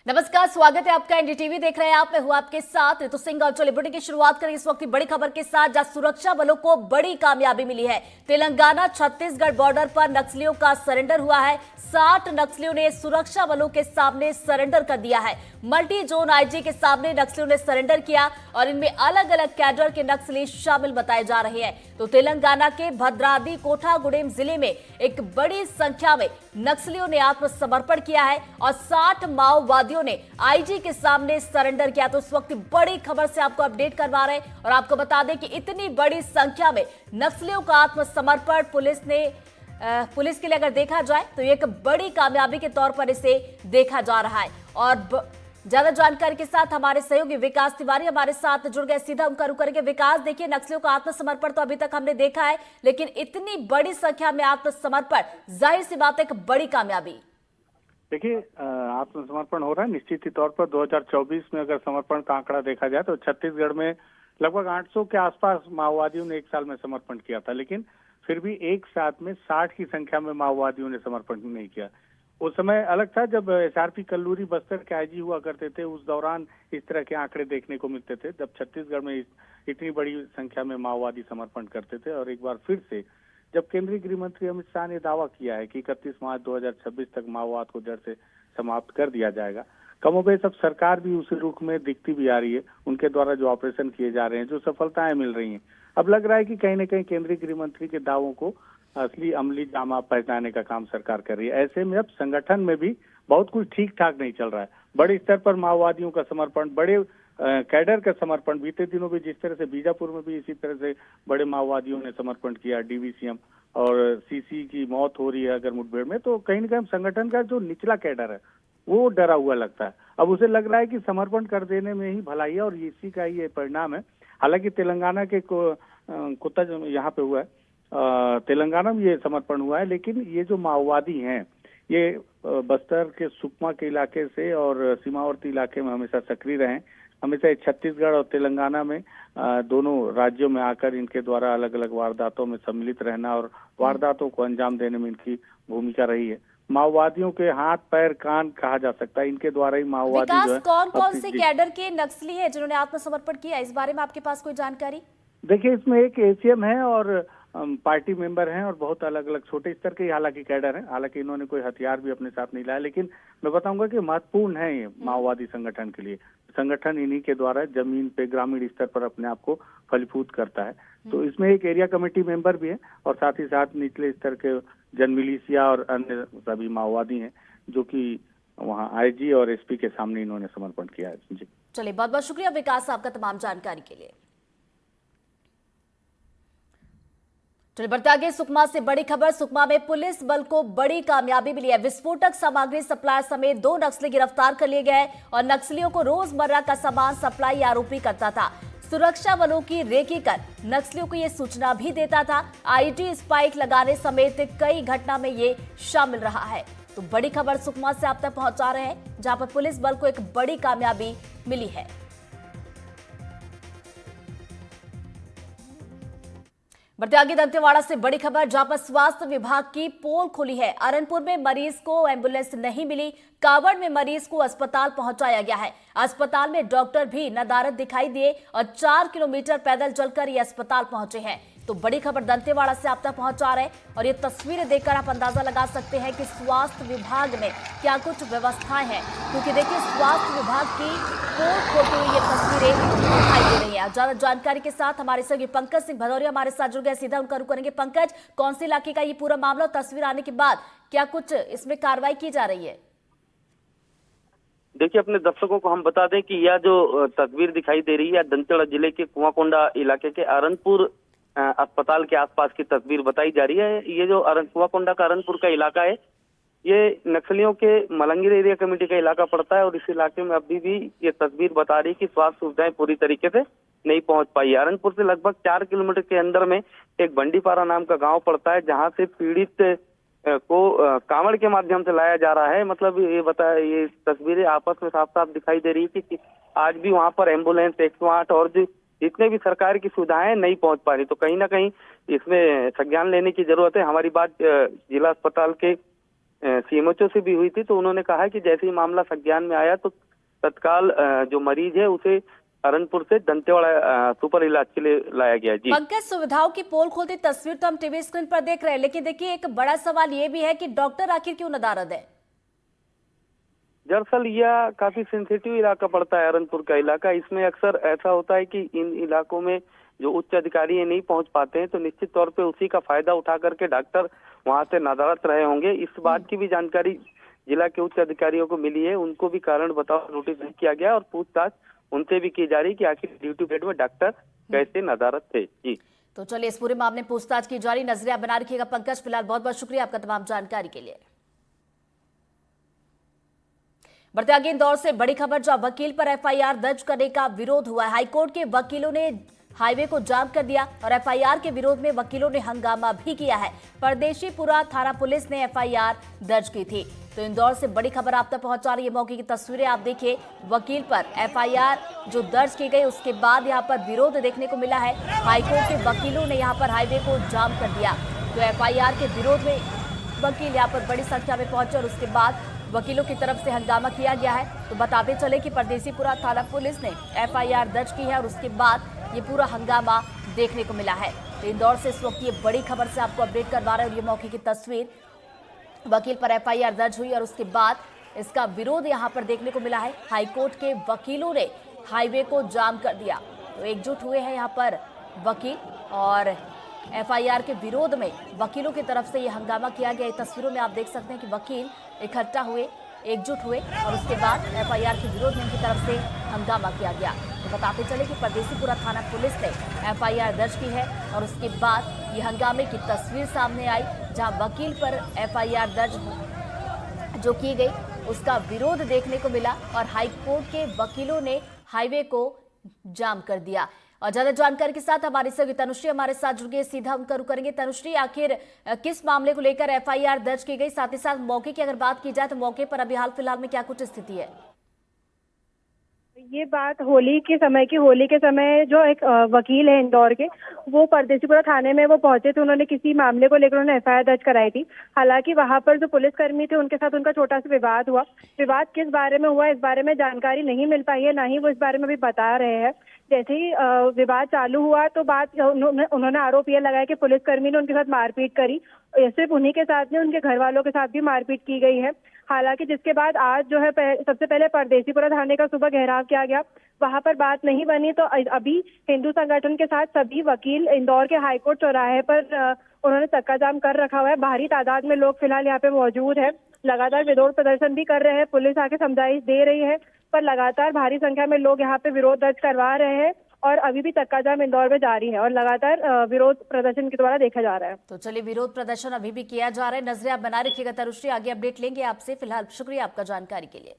नमस्कार, स्वागत है आपका। एनडीटीवी देख रहे हैं आप। मैं हूं आपके साथ ऋतु सिंह। और चलिए बुलेटिन की शुरुआत करें इस वक्त की बड़ी खबर के साथ, जहां सुरक्षा बलों को बड़ी कामयाबी मिली है। तेलंगाना छत्तीसगढ़ बॉर्डर पर नक्सलियों का सरेंडर हुआ है। 60 नक्सलियों ने सुरक्षा बलों के सामने सरेंडर कर दिया है। मल्टी जोन आईजी के सामने नक्सलियों ने सरेंडर किया और इनमें अलग अलग कैडर के नक्सली शामिल बताए जा रहे हैं। तो तेलंगाना के भद्राद्री कोठागुडेम जिले में एक बड़ी संख्या में नक्सलियों ने आत्मसमर्पण किया है और 60 माओवादियों ने आईजी के सामने सरेंडर किया। तो इस वक्त बड़ी खबर से आपको अपडेट करवा रहे हैं और आपको बता दें कि इतनी बड़ी संख्या में नक्सलियों का आत्मसमर्पण पुलिस के लिए अगर देखा जाए तो एक बड़ी कामयाबी के तौर पर इसे देखा जा रहा है। और ज्यादा जानकारी के साथ हमारे सहयोगी विकास तिवारी हमारे साथ जुड़ गए। सीधा उनका रुख करेंगे। विकास, देखिए, नक्सलियों का आत्मसमर्पण तो अभी तक हमने देखा है, लेकिन इतनी बड़ी संख्या में आत्मसमर्पण, जाहिर सी बात है, एक बड़ी कामयाबी। देखिए, आत्मसमर्पण हो रहा है निश्चित ही तौर पर। 2024 में अगर समर्पण का आंकड़ा देखा जाए तो छत्तीसगढ़ में लगभग 800 के आसपास माओवादियों ने एक साल में समर्पण किया था, लेकिन फिर भी एक साथ में 60 की संख्या में माओवादियों ने समर्पण नहीं किया। उस समय अलग था जब एसआरपी कल्लूरी बस्तर के आईजी हुआ करते थे, उस दौरान इस तरह के आंकड़े देखने को मिलते थे जब छत्तीसगढ़ में इतनी बड़ी संख्या में माओवादी समर्पण करते थे। और एक बार फिर से जब केंद्रीय गृह मंत्री अमित शाह ने दावा किया है कि 31 मार्च 2026 तक माओवाद को जड़ से समाप्त कर दिया जाएगा, कमोबेश अब सरकार भी उसी रुख में दिखती भी आ रही है। उनके द्वारा जो ऑपरेशन किए जा रहे हैं, जो सफलताएं मिल रही हैं, अब लग रहा है कि कहीं न कहीं केंद्रीय गृह मंत्री के दावों को असली अमली जामा पहचाने का काम सरकार कर रही है। ऐसे में अब संगठन में भी बहुत कुछ ठीक ठाक नहीं चल रहा है। बड़े स्तर पर माओवादियों का समर्पण, बड़े कैडर का समर्पण, बीते दिनों भी जिस तरह से बीजापुर में भी इसी तरह से बड़े माओवादियों ने समर्पण किया, डीवीसीएम और सीसी की मौत हो रही है अगर मुठभेड़ में, तो कहीं न कहीं संगठन का जो निचला कैडर है वो डरा हुआ लगता है। अब उसे लग रहा है कि समर्पण कर देने में ही भलाई है और इसी का ये परिणाम है। हालांकि तेलंगाना के कोता यहाँ पे हुआ है, तेलंगाना में ये समर्पण हुआ है, लेकिन ये जो माओवादी हैं ये बस्तर के सुकमा के इलाके से और सीमावर्ती इलाके में हमेशा सक्रिय रहे। हमेशा छत्तीसगढ़ और तेलंगाना में दोनों राज्यों में आकर इनके द्वारा अलग अलग वारदातों में सम्मिलित रहना और वारदातों को अंजाम देने में इनकी भूमिका रही है। माओवादियों के हाथ पैर कान कहा जा सकता है, इनके द्वारा ही माओवादी जो है। कौन कौन से कैडर के नक्सली हैं जिन्होंने आत्मसमर्पण किया, इस बारे में आपके पास कोई जानकारी? देखिए, इसमें एक एसीएम है और पार्टी मेंबर हैं और बहुत अलग अलग छोटे स्तर के हालांकि कैडर हैं। हालांकि इन्होंने कोई हथियार भी अपने साथ नहीं लाया, लेकिन मैं बताऊंगा कि महत्वपूर्ण है ये माओवादी संगठन के लिए। संगठन इन्हीं के द्वारा जमीन पे ग्रामीण स्तर पर अपने आप को फलीभूत करता है। तो इसमें एक एरिया कमेटी मेंबर भी है और साथ ही साथ निचले स्तर के जनमिलिशिया और अन्य सभी माओवादी हैं जो कि वहाँ आईजी और एसपी के सामने इन्होंने समर्पण किया है। जी चलिए, बहुत बहुत शुक्रिया विकास आपका तमाम जानकारी के लिए। चलिए बढ़ते आगे। सुकमा से बड़ी खबर। सुकमा में पुलिस बल को बड़ी कामयाबी मिली है। विस्फोटक सामग्री सप्लायर समेत 2 नक्सली गिरफ्तार कर लिए गए और नक्सलियों को रोजमर्रा का सामान सप्लाई आरोपी करता था। सुरक्षा बलों की रेकी कर नक्सलियों को यह सूचना भी देता था। आईटी स्पाइक लगाने समेत कई घटना में ये शामिल रहा है। तो बड़ी खबर सुकमा से आप तक पहुंचा रहे हैं, जहां पर पुलिस बल को एक बड़ी कामयाबी मिली है। बढ़ते आगे दंतेवाड़ा से बड़ी खबर, जहां पर स्वास्थ्य विभाग की पोल खुली है। अरनपुर में मरीज को एम्बुलेंस नहीं मिली। कावड़ में मरीज को अस्पताल पहुंचाया गया है। अस्पताल में डॉक्टर भी नदारद दिखाई दिए और 4 किलोमीटर पैदल चलकर ये अस्पताल पहुंचे हैं। तो बड़ी खबर दंतेवाड़ा से आप तक पहुंचा रहे हैं और ये तस्वीरें देखकर आप अंदाजा लगा सकते हैं कि स्वास्थ्य विभाग में क्या कुछ व्यवस्थाएं हैं, क्योंकि देखिए स्वास्थ्य विभाग की पोल खोलते हुए ये तस्वीरें दिखाई दे रही है। ज्यादा जानकारी के साथ हमारे सहयोगी पंकज सिंह भदौरिया हमारे साथ जुड़ गए। सीधा उनका रुख करेंगे। पंकज, कौन से इलाके का ये पूरा मामला और तस्वीर आने के बाद क्या कुछ इसमें कार्रवाई की जा रही है? देखिए, अपने दर्शकों को हम बता दें कि यह जो तस्वीर दिखाई दे रही है दंतेवाड़ा जिले के कुआकोंडा इलाके के अरनपुर अस्पताल के आसपास की तस्वीर बताई जा रही है। ये जो कुआकोंडा का अरनपुर का इलाका है, ये नक्सलियों के मलंगिर एरिया कमेटी का इलाका पड़ता है और इस इलाके में अभी भी ये तस्वीर बता रही है कि स्वास्थ्य सुविधाएं पूरी तरीके से नहीं पहुंच पाई है। अरनपुर से लगभग 4 किलोमीटर के अंदर में एक बंडीपारा नाम का गांव पड़ता है, जहां से पीड़ित को कांवड़ के माध्यम से लाया जा रहा है। मतलब ये तस्वीरें आपस में साफ साफ दिखाई दे रही है कि आज भी वहां पर एम्बुलेंस, 108 और जितने भी सरकार की सुविधाएं नहीं पहुंच पा रही। तो कहीं ना कहीं इसमें संज्ञान लेने की जरूरत है। हमारी बात जिला अस्पताल के सीएमएचओ से भी हुई थी, तो उन्होंने कहा कि जैसे ही मामला संज्ञान में आया तो तत्काल जो मरीज है उसे अरनपुर से दंतेवाड़ा सुपर इलाज के लिए लाया गया। जी पंकज, सुविधाओं की पोल खोलती तस्वीर तो हम टीवी स्क्रीन पर देख रहे हैं, लेकिन देखिए एक बड़ा सवाल ये भी है कि डॉक्टर आखिर क्यों नदारद है? दरअसल यह काफी सेंसिटिव इलाका पड़ता है, अरनपुर का इलाका। इसमें अक्सर ऐसा होता है कि इन इलाकों में जो उच्च अधिकारी नहीं पहुंच पाते हैं, तो निश्चित तौर पे उसी का फायदा उठा करके डॉक्टर वहां से नदारत रहे होंगे। इस बात की भी जानकारी जिला के उच्च अधिकारियों को मिली है, उनको भी कारण बताओ नोटिस नहीं किया गया और पूछताछ उनसे भी की जा रही कि आखिर ड्यूटी बेड में डॉक्टर कैसे नदारत थे। जी तो चलिए इस पूरे मामले में पूछताछ की जा रही, नजरिया बना रखिएगा। पंकज, फिलहाल बहुत बहुत शुक्रिया आपका तमाम जानकारी के लिए। बढ़ते आगे इंदौर से बड़ी खबर, जहां वकील पर एफआईआर दर्ज करने का विरोध हुआ है। हाईकोर्ट के वकीलों ने हाईवे को जाम कर दिया और एफआईआर के विरोध में वकीलों ने हंगामा भी किया है। परदेशीपुरा थाना पुलिस ने एफआईआर दर्ज की थी। तो इंदौर से बड़ी खबर आप तक पहुंचा रही है, मौके की तस्वीरें आप देखिए। वकील पर एफआईआर जो दर्ज की गई उसके बाद यहां पर विरोध देखने को मिला है। हाईकोर्ट के वकीलों ने यहां पर हाईवे को जाम कर दिया। तो एफआईआर के विरोध में वकील यहां पर बड़ी संख्या में पहुंचे और उसके बाद वकीलों की तरफ से हंगामा किया गया है। तो बताते चले कि परदेशीपुरा थाना पुलिस ने एफआईआर दर्ज की है और उसके बाद ये पूरा हंगामा देखने को मिला है। तो इंदौर से इस वक्त ये बड़ी खबर से आपको अपडेट करवा रहे हैं और ये मौके की तस्वीर, वकील पर एफआईआर दर्ज हुई और उसके बाद इसका विरोध यहां पर देखने को मिला है। हाईकोर्ट के वकीलों ने हाईवे को जाम कर दिया। तो एकजुट हुए हैं यहां पर वकील और एफआईआर के विरोध में वकीलों की तरफ से ये हंगामा किया गया। तस्वीरों में आप देख सकते हैं कि वकील इकट्ठा हुए, एकजुट हुए और उसके बाद एफआईआर के विरोध में उनकी तरफ से हंगामा किया गया। तो बताते चले कि परदेशीपुरा थाना पुलिस ने एफआईआर दर्ज की है और उसके बाद ये हंगामे की तस्वीर सामने आई, जहां वकील पर एफआईआर दर्ज जो की गई उसका विरोध देखने को मिला और हाईकोर्ट के वकीलों ने हाईवे को जाम कर दिया। और ज्यादा जानकारी के साथ हमारी सहयोगी तनुश्री हमारे साथ जुड़ गई, सीधा उनका रुख करेंगे। तनुश्री, आखिर किस मामले को लेकर एफआईआर दर्ज की गई, साथ ही साथ मौके की अगर बात की जाए तो मौके पर अभी हाल फिलहाल में क्या कुछ स्थिति है? ये बात होली के समय जो एक वकील है इंदौर के, वो परदेशीपुरा थाने में वो पहुंचे थे। उन्होंने किसी मामले को लेकर उन्होंने एफआईआर दर्ज कराई थी। हालांकि वहां पर जो पुलिसकर्मी थे उनके साथ उनका छोटा सा विवाद हुआ। विवाद किस बारे में हुआ इस बारे में जानकारी नहीं मिल पाई है, ना ही वो इस बारे में भी बता रहे हैं। जैसे ही विवाद चालू हुआ तो उन्होंने आरोप यह लगाया कि पुलिसकर्मी ने उनके साथ मारपीट करी। सिर्फ उन्हीं के साथ नहीं, उनके घर वालों के साथ भी मारपीट की गई है। हालांकि जिसके बाद आज जो है सबसे पहले परदेशीपुरा थाने का सुबह घेराव किया गया, वहां पर बात नहीं बनी तो अभी हिंदू संगठन के साथ सभी वकील इंदौर के हाईकोर्ट चौराहे पर उन्होंने चक्का जाम कर रखा हुआ है। भारी तादाद में लोग फिलहाल यहाँ पे मौजूद है, लगातार विरोध प्रदर्शन भी कर रहे हैं। पुलिस आके समझाइश दे रही है पर लगातार भारी संख्या में लोग यहाँ पे विरोध दर्ज करवा रहे हैं और अभी भी चक्का जाम इंदौर में जारी है और लगातार विरोध प्रदर्शन के द्वारा देखा जा रहा है। तो चलिए, विरोध प्रदर्शन अभी भी किया जा रहा है, नजरिया बना रखिएगा। तनुश्री, आगे अपडेट लेंगे आपसे। फिलहाल शुक्रिया आपका जानकारी के लिए।